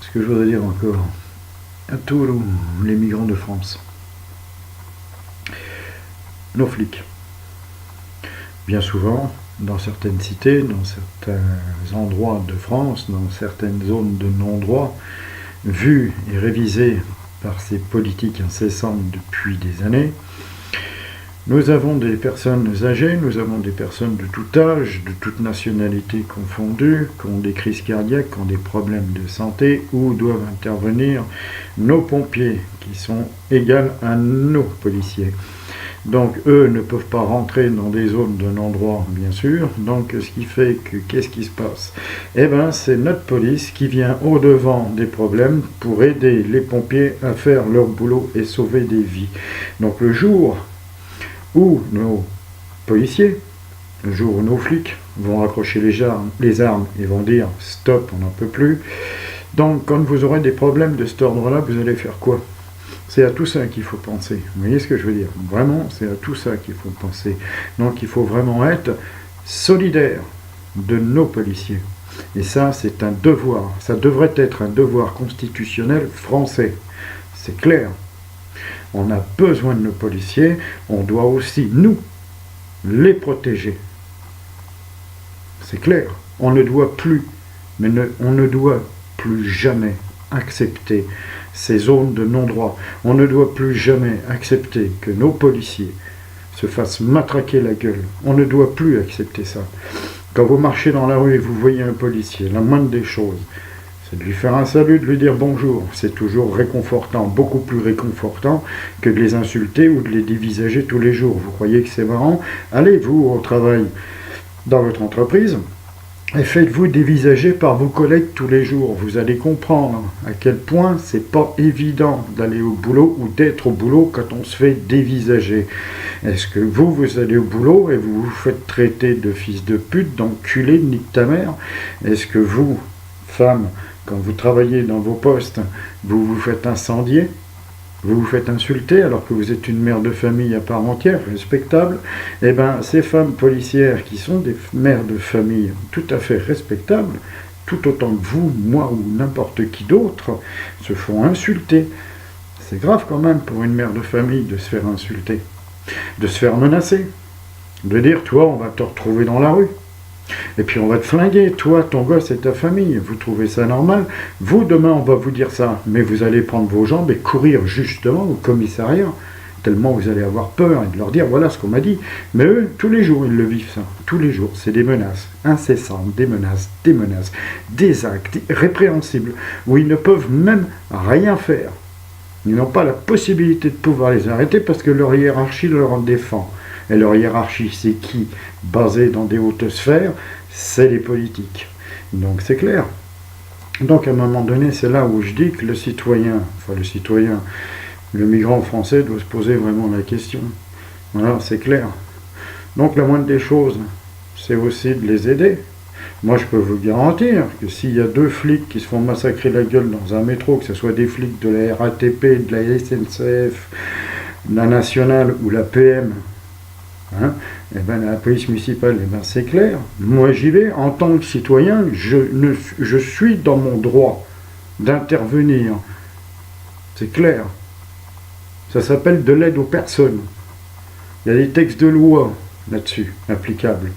Ce que je voudrais dire encore à tous les migrants de France, nos flics, bien souvent, dans certaines cités, dans certains endroits de France, dans certaines zones de non-droit, vues et révisées par ces politiques incessantes depuis des années, nous avons des personnes âgées, nous avons des personnes de tout âge, de toute nationalité confondue, qui ont des crises cardiaques, qui ont des problèmes de santé, où doivent intervenir nos pompiers, qui sont égaux à nos policiers. Donc eux ne peuvent pas rentrer dans des zones de non-droit, bien sûr. Donc ce qui fait que, qu'est-ce qui se passe? Eh bien, c'est notre police qui vient au-devant des problèmes pour aider les pompiers à faire leur boulot et sauver des vies. Donc le jour où nos policiers, le jour où nos flics vont raccrocher les armes et vont dire « stop, on n'en peut plus », donc quand vous aurez des problèmes de cet ordre-là, vous allez faire quoi? C'est à tout ça qu'il faut penser. Vous voyez ce que je veux dire? Vraiment, c'est à tout ça qu'il faut penser. Donc il faut vraiment être solidaire de nos policiers. Et ça, c'est un devoir. Ça devrait être un devoir constitutionnel français. C'est clair. On a besoin de nos policiers, on doit aussi, nous, les protéger. C'est clair. On ne doit plus, on ne doit plus jamais accepter ces zones de non-droit. On ne doit plus jamais accepter que nos policiers se fassent matraquer la gueule. On ne doit plus accepter ça. Quand vous marchez dans la rue et vous voyez un policier, la moindre des choses, c'est de lui faire un salut, de lui dire bonjour. C'est toujours réconfortant, beaucoup plus réconfortant que de les insulter ou de les dévisager tous les jours. Vous croyez que c'est marrant? Allez, vous, au travail, dans votre entreprise, et faites-vous dévisager par vos collègues tous les jours. Vous allez comprendre à quel point c'est pas évident d'aller au boulot ou d'être au boulot quand on se fait dévisager. Est-ce que vous allez au boulot et vous vous faites traiter de fils de pute, d'enculé, de nique ta mère? Est-ce que vous, femmes, quand vous travaillez dans vos postes, vous vous faites incendier, vous vous faites insulter alors que vous êtes une mère de famille à part entière, respectable? Eh bien, ces femmes policières qui sont des mères de famille tout à fait respectables, tout autant que vous, moi ou n'importe qui d'autre, se font insulter. C'est grave quand même pour une mère de famille de se faire insulter, de se faire menacer, de dire « toi, on va te retrouver dans la rue ». Et puis on va te flinguer, toi, ton gosse et ta famille. Vous trouvez ça normal? Vous, demain, on va vous dire ça. Mais vous allez prendre vos jambes et courir justement au commissariat, tellement vous allez avoir peur et de leur dire, voilà ce qu'on m'a dit. Mais eux, tous les jours, ils le vivent ça. Tous les jours, c'est des menaces incessantes, des menaces, des actes répréhensibles, où ils ne peuvent même rien faire. Ils n'ont pas la possibilité de pouvoir les arrêter parce que leur hiérarchie leur en défend. Et leur hiérarchie, c'est qui? Basée dans des hautes sphères, c'est les politiques. Donc c'est clair. Donc à un moment donné, c'est là où je dis que le migrant français doit se poser vraiment la question. Voilà, c'est clair. Donc la moindre des choses, c'est aussi de les aider. Moi, je peux vous garantir que s'il y a 2 flics qui se font massacrer la gueule dans un métro, que ce soit des flics de la RATP, de la SNCF, de la nationale ou la PM, et ben la police municipale, c'est clair. Moi j'y vais en tant que citoyen, je suis dans mon droit d'intervenir. C'est clair. Ça s'appelle de l'aide aux personnes. Il y a des textes de loi là-dessus, applicables.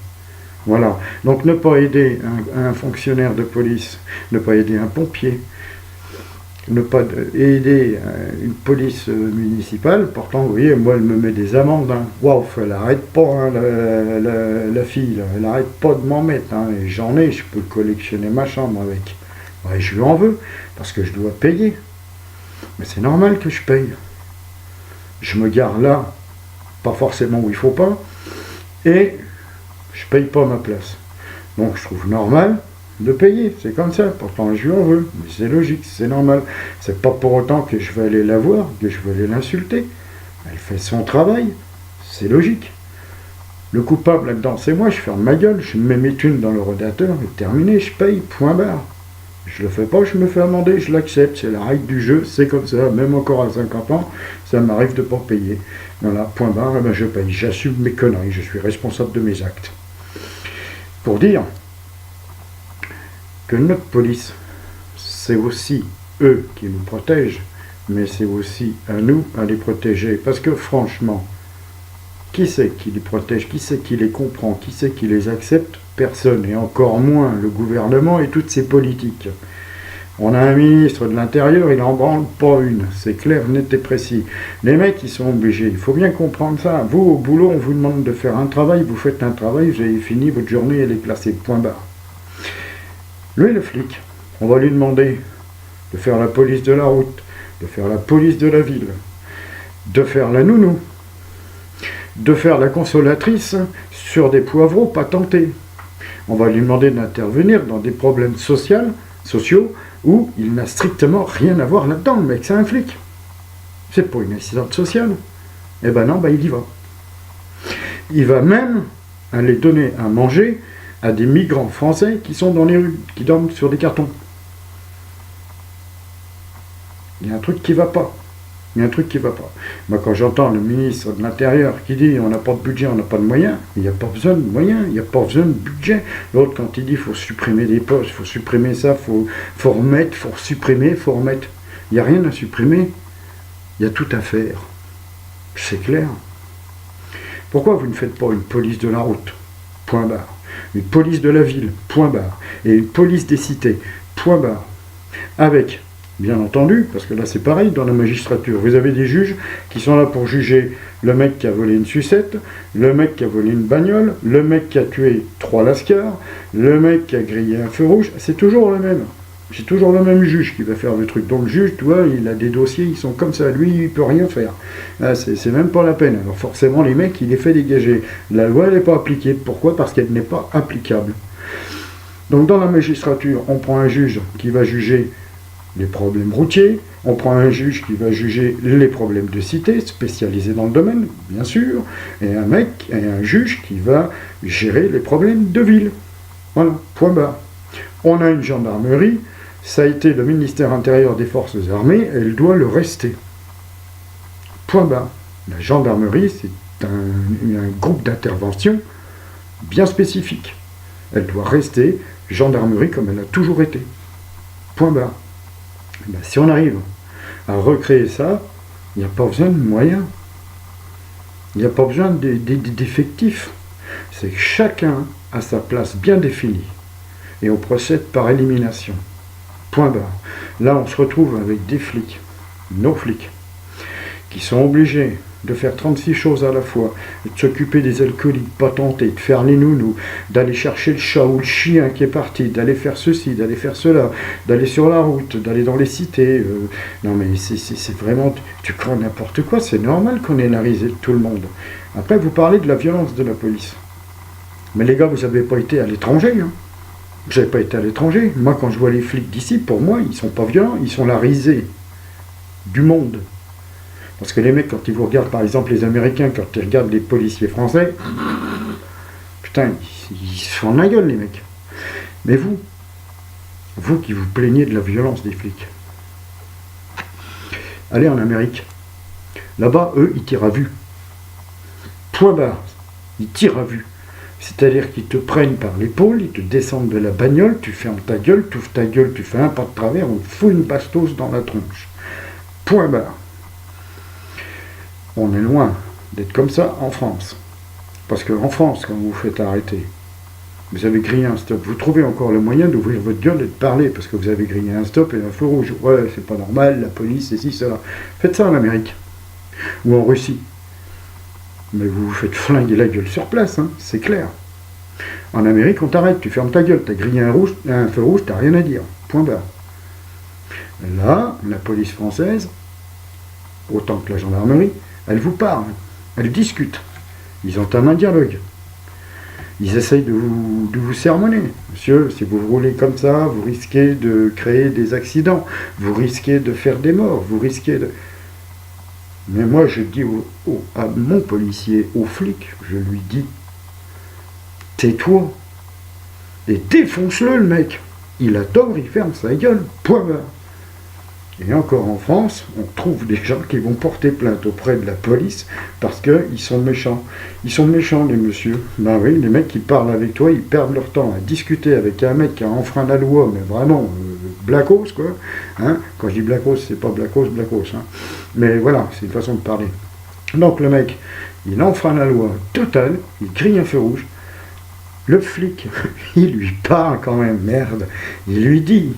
Voilà. Donc ne pas aider un fonctionnaire de police, ne pas aider un pompier, ne pas aider une police municipale, pourtant, vous voyez, moi, elle me met des amendes. Waouh, elle n'arrête pas, hein, la fille, là, elle n'arrête pas de m'en mettre. Hein, et j'en ai, je peux collectionner ma chambre avec. Ouais, je lui en veux, parce que je dois payer. Mais c'est normal que je paye. Je me gare là, pas forcément où il faut pas, et je paye pas ma place. Donc je trouve normal de payer, c'est comme ça, pourtant je lui en veux, mais c'est logique, c'est normal. C'est pas pour autant que je vais aller la voir, que je vais aller l'insulter. Elle fait son travail, c'est logique. Le coupable là-dedans, c'est moi, je ferme ma gueule, je mets mes thunes dans le rodateur, et terminé, je paye, point barre. Je le fais pas, je me fais amender, je l'accepte, c'est la règle du jeu, c'est comme ça, même encore à 50 ans, ça m'arrive de pas payer. Voilà, point barre, et ben je paye, j'assume mes conneries, je suis responsable de mes actes. Pour dire que notre police, c'est aussi eux qui nous protègent, mais c'est aussi à nous à les protéger. Parce que franchement, qui c'est qui les protège? Qui c'est qui les comprend? Qui c'est qui les accepte? Personne, et encore moins le gouvernement et toutes ses politiques. On a un ministre de l'Intérieur, il n'en branle pas une. C'est clair, net et précis. Les mecs, ils sont obligés. Il faut bien comprendre ça. Vous, au boulot, on vous demande de faire un travail, vous faites un travail, vous avez fini, votre journée, elle est classée. Point barre. Lui, le flic, on va lui demander de faire la police de la route, de faire la police de la ville, de faire la nounou, de faire la consolatrice sur des poivreaux patentés. On va lui demander d'intervenir dans des problèmes sociaux où il n'a strictement rien à voir là-dedans. Le mec, c'est un flic. C'est pas une assistante sociale. Eh ben non, il y va. Il va même aller donner à manger à des migrants français qui sont dans les rues, qui dorment sur des cartons. Il y a un truc qui va pas. Il y a un truc qui va pas. Moi, quand j'entends le ministre de l'Intérieur qui dit on n'a pas de budget, on n'a pas de moyens, il n'y a pas besoin de moyens, il n'y a pas besoin de budget. L'autre, quand il dit il faut supprimer des postes, il faut supprimer ça, faut remettre, faut supprimer, faut remettre. Il n'y a rien à supprimer, il y a tout à faire. C'est clair. Pourquoi vous ne faites pas une police de la route? Point barre. Une police de la ville? Point barre. Et une police des cités? Point barre. Avec, bien entendu, parce que là c'est pareil dans la magistrature, vous avez des juges qui sont là pour juger le mec qui a volé une sucette, le mec qui a volé une bagnole, le mec qui a tué 3 lascars, le mec qui a grillé un feu rouge, c'est toujours le même. C'est toujours le même juge qui va faire le truc. Donc le juge, tu vois, il a des dossiers, ils sont comme ça, lui, il peut rien faire. Là, c'est même pas la peine. Alors forcément, les mecs, il les fait dégager. La loi, elle n'est pas appliquée. Pourquoi? Parce qu'elle n'est pas applicable. Donc dans la magistrature, on prend un juge qui va juger les problèmes routiers, on prend un juge qui va juger les problèmes de cité, spécialisé dans le domaine, bien sûr, et un juge qui va gérer les problèmes de ville. Voilà, point barre. On a une gendarmerie, ça a été le ministère intérieur des Forces armées, elle doit le rester. Point barre. La gendarmerie, c'est un groupe d'intervention bien spécifique. Elle doit rester gendarmerie comme elle a toujours été. Point barre. Ben, si on arrive à recréer ça, il n'y a pas besoin de moyens. Il n'y a pas besoin d'effectifs. C'est que chacun a sa place bien définie. Et on procède par élimination. Point barre. Là, on se retrouve avec des flics, nos flics, qui sont obligés de faire 36 choses à la fois, de s'occuper des alcooliques patentés, de faire les nounous, d'aller chercher le chat ou le chien qui est parti, d'aller faire ceci, d'aller faire cela, d'aller sur la route, d'aller dans les cités. Non mais c'est vraiment, tu crois n'importe quoi, c'est normal qu'on ait la risée de tout le monde. Après, vous parlez de la violence de la police. Mais les gars, vous n'avez pas été à l'étranger, hein. Vous n'avez pas été à l'étranger. Moi, quand je vois les flics d'ici, pour moi, ils ne sont pas violents, ils sont la risée du monde. Parce que les mecs, quand ils vous regardent, par exemple les Américains, quand ils regardent les policiers français, putain, ils se font la gueule, les mecs. Mais vous qui vous plaignez de la violence des flics, allez en Amérique. Là-bas, eux, ils tirent à vue. Point barre. Ils tirent à vue. C'est-à-dire qu'ils te prennent par l'épaule, ils te descendent de la bagnole, tu fermes ta gueule, tu ouvres ta gueule, tu fais un pas de travers, on te fout une bastos dans la tronche. Point barre. On est loin d'être comme ça en France. Parce qu'en France, quand vous vous faites arrêter, vous avez grillé un stop, vous trouvez encore le moyen d'ouvrir votre gueule et de parler, parce que vous avez grillé un stop et un feu rouge. Ouais, c'est pas normal, la police, c'est ci, cela. Faites ça en Amérique. Ou en Russie. Mais vous vous faites flinguer la gueule sur place, hein, c'est clair. En Amérique, on t'arrête, tu fermes ta gueule, t'as grillé un feu rouge, t'as rien à dire. Point barre. Là, la police française, autant que la gendarmerie, elle vous parle, elle discute. Ils entament un dialogue. Ils essayent de vous sermonner. Monsieur, si vous roulez comme ça, vous risquez de créer des accidents, vous risquez de faire des morts, vous risquez de... Mais moi, je dis à mon policier, au flic, je lui dis, tais-toi et défonce-le, le mec. Il a tort, il ferme sa gueule, point barre. Et encore en France, on trouve des gens qui vont porter plainte auprès de la police parce qu'ils sont méchants. Ils sont méchants, les messieurs. Ben oui, les mecs qui parlent avec toi, ils perdent leur temps à discuter avec un mec qui a enfreint la loi, mais vraiment, blacos, quoi. Hein, quand je dis blacos, c'est pas blacos, hein. Mais voilà, c'est une façon de parler. Donc le mec, il enfreint la loi totale, il crie un feu rouge. Le flic, il lui parle quand même, merde. Il lui dit,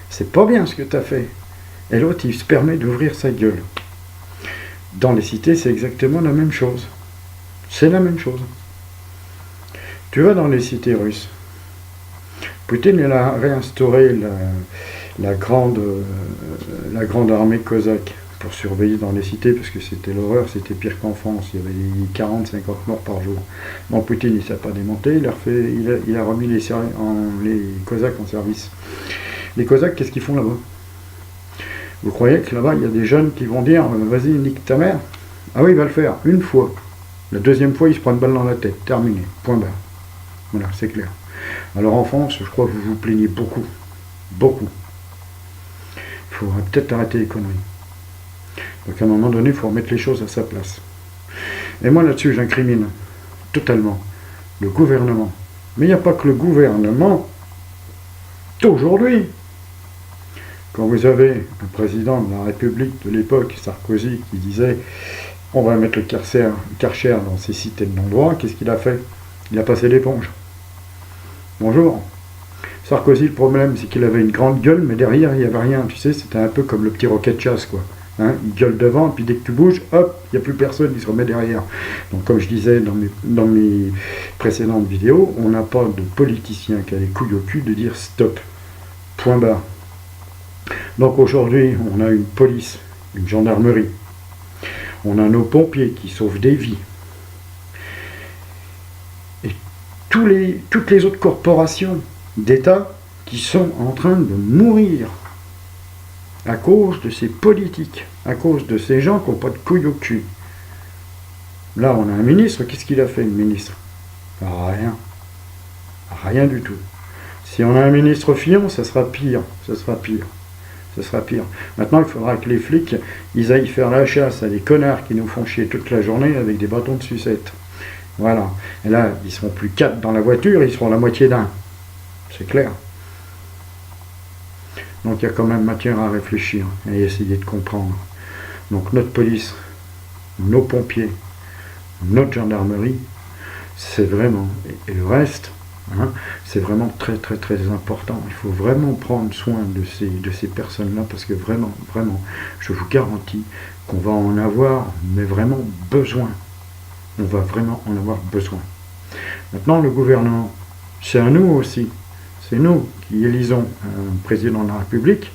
c'est pas bien ce que t'as fait. Et l'autre, il se permet d'ouvrir sa gueule. Dans les cités, c'est exactement la même chose. C'est la même chose. Tu vas dans les cités russes. Poutine, il a réinstauré la grande armée cosaque pour surveiller dans les cités, parce que c'était l'horreur, c'était pire qu'en France. Il y avait 40-50 morts par jour. Donc Poutine, il ne s'est pas démonté, il a remis les cosaques en service. Les cosaques, qu'est-ce qu'ils font là-bas? Vous croyez que là-bas, il y a des jeunes qui vont dire « Vas-y, nique ta mère ». Ah oui, il va le faire, une fois. La deuxième fois, il se prend une balle dans la tête. Terminé. Point barre. Voilà, c'est clair. Alors en France, je crois que vous vous plaignez beaucoup. Beaucoup. Il faudra peut-être arrêter les conneries. Donc à un moment donné, il faut remettre les choses à sa place. Et moi, là-dessus, j'incrimine totalement le gouvernement. Mais il n'y a pas que le gouvernement d'aujourd'hui. Quand vous avez un président de la République de l'époque, Sarkozy, qui disait « On va mettre le Karcher dans ces cités de non-droit », qu'est-ce qu'il a fait? Il a passé l'éponge. Bonjour. Sarkozy, le problème, c'est qu'il avait une grande gueule, mais derrière, il n'y avait rien. Tu sais, c'était un peu comme le petit roquet de chasse, quoi. Hein, il gueule devant, puis dès que tu bouges, hop, il n'y a plus personne, il se remet derrière. Donc comme je disais dans mes précédentes vidéos, on n'a pas de politicien qui a les couilles au cul de dire « Stop ». Point barre. Donc aujourd'hui, on a une police, une gendarmerie, on a nos pompiers qui sauvent des vies. Et toutes les autres corporations d'État qui sont en train de mourir à cause de ces politiques, à cause de ces gens qui n'ont pas de couilles au cul. Là, on a un ministre, qu'est-ce qu'il a fait, le ministre? Rien. Rien du tout. Si on a un ministre Fillon, ça sera pire. Ça sera pire. Ce sera pire. Maintenant, il faudra que les flics, ils aillent faire la chasse à des connards qui nous font chier toute la journée avec des bâtons de sucette. Voilà. Et là, ils seront plus 4 dans la voiture, ils seront la moitié d'un. C'est clair. Donc il y a quand même matière à réfléchir et essayer de comprendre. Donc notre police, nos pompiers, notre gendarmerie, c'est vraiment... Et le reste... Hein, c'est vraiment très très très important. Il faut vraiment prendre soin de ces personnes-là parce que vraiment, je vous garantis qu'on va en avoir, mais vraiment besoin. On va vraiment en avoir besoin. Maintenant, le gouvernement, c'est à nous aussi. C'est nous qui élisons un président de la République.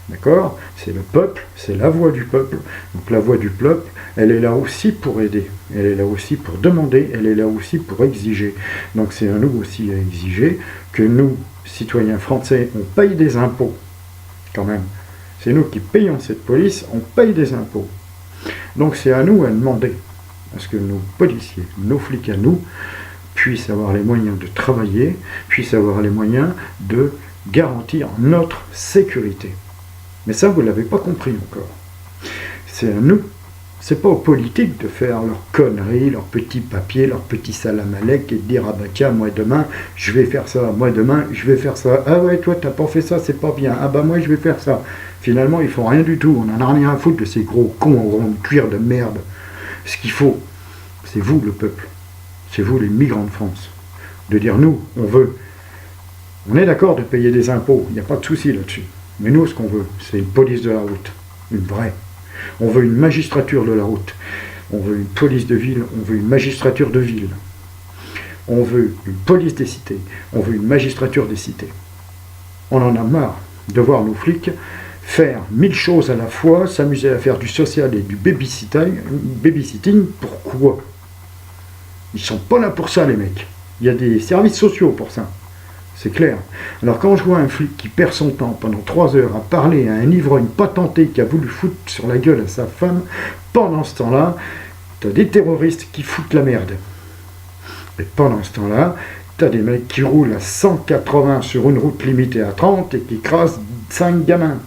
D'accord? C'est le peuple, c'est la voix du peuple. Donc la voix du peuple, elle est là aussi pour aider. Elle est là aussi pour demander, elle est là aussi pour exiger. Donc c'est à nous aussi à exiger que nous, citoyens français, on paye des impôts. Quand même. C'est nous qui payons cette police, on paye des impôts. Donc c'est à nous à demander. Parce que nos policiers, nos flics à nous, puissent avoir les moyens de travailler, puissent avoir les moyens de garantir notre sécurité. Mais ça, vous ne l'avez pas compris encore. C'est à nous. C'est pas aux politiques de faire leurs conneries, leurs petits papiers, leurs petits salamalek et de dire « Ah bah tiens, moi demain, je vais faire ça. Moi demain, je vais faire ça. Ah ouais, toi, t'as pas fait ça, c'est pas bien. Ah bah moi, je vais faire ça. » Finalement, ils font rien du tout. On en a rien à foutre de ces gros cons en rond de cuir de merde. Ce qu'il faut, c'est vous, le peuple. C'est vous, les migrants de France. De dire « Nous, on veut. » On est d'accord de payer des impôts. Il n'y a pas de souci là-dessus. Mais nous, ce qu'on veut, c'est une police de la route, une vraie. On veut une magistrature de la route. On veut une police de ville, on veut une magistrature de ville. On veut une police des cités, on veut une magistrature des cités. On en a marre de voir nos flics faire 1000 choses à la fois, s'amuser à faire du social et du babysitting. Pourquoi? Ils sont pas là pour ça, les mecs. Il y a des services sociaux pour ça. C'est clair. Alors quand je vois un flic qui perd son temps pendant 3 heures à parler à un ivrogne patenté qui a voulu foutre sur la gueule à sa femme, pendant ce temps-là, t'as des terroristes qui foutent la merde. Et pendant ce temps-là, t'as des mecs qui roulent à 180 sur une route limitée à 30 et qui écrasent 5 gamins.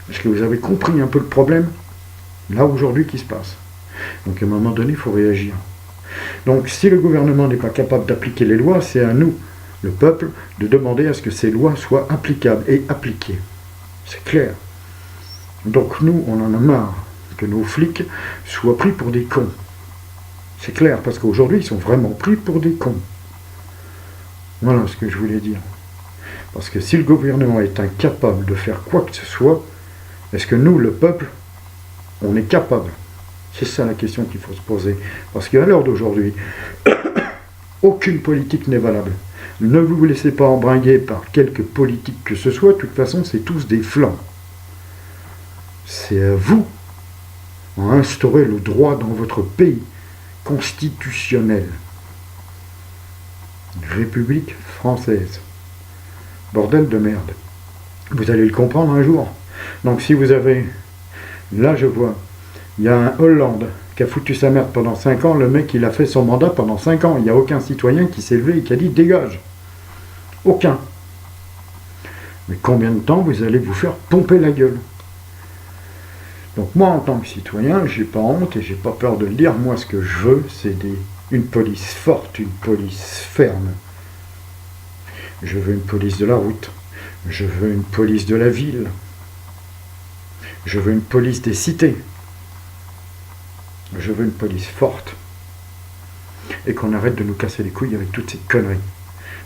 Est-ce que vous avez compris un peu le problème, là, aujourd'hui, qui se passe? Donc, à un moment donné, il faut réagir. Donc, si le gouvernement n'est pas capable d'appliquer les lois, c'est à nous, le peuple, de demander à ce que ces lois soient applicables et appliquées. C'est clair. Donc, nous, on en a marre que nos flics soient pris pour des cons. C'est clair, parce qu'aujourd'hui, ils sont vraiment pris pour des cons. Voilà ce que je voulais dire. Parce que si le gouvernement est incapable de faire quoi que ce soit, est-ce que nous, le peuple, on est capable? C'est ça la question qu'il faut se poser. Parce qu'à l'heure d'aujourd'hui, aucune politique n'est valable. Ne vous laissez pas embringuer par quelque politique que ce soit, de toute façon, c'est tous des flancs. C'est à vous d'instaurer le droit dans votre pays constitutionnel. République française. Bordel de merde. Vous allez le comprendre un jour. Donc si vous avez... Là je vois, il y a un Hollande qui a foutu sa merde pendant 5 ans, le mec il a fait son mandat pendant 5 ans, il n'y a aucun citoyen qui s'est levé et qui a dit dégage. Aucun. Mais combien de temps vous allez vous faire pomper la gueule? Donc moi en tant que citoyen, j'ai pas honte et j'ai pas peur de le dire, moi ce que je veux c'est une police forte, une police ferme. Je veux une police de la route, je veux une police de la ville, je veux une police des cités, je veux une police forte. Et qu'on arrête de nous casser les couilles avec toutes ces conneries.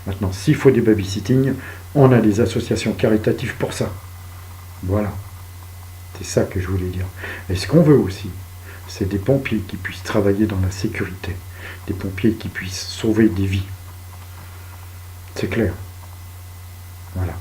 Maintenant, s'il faut des babysitting, on a des associations caritatives pour ça. Voilà. C'est ça que je voulais dire. Et ce qu'on veut aussi, c'est des pompiers qui puissent travailler dans la sécurité. Des pompiers qui puissent sauver des vies. C'est clair. Voilà.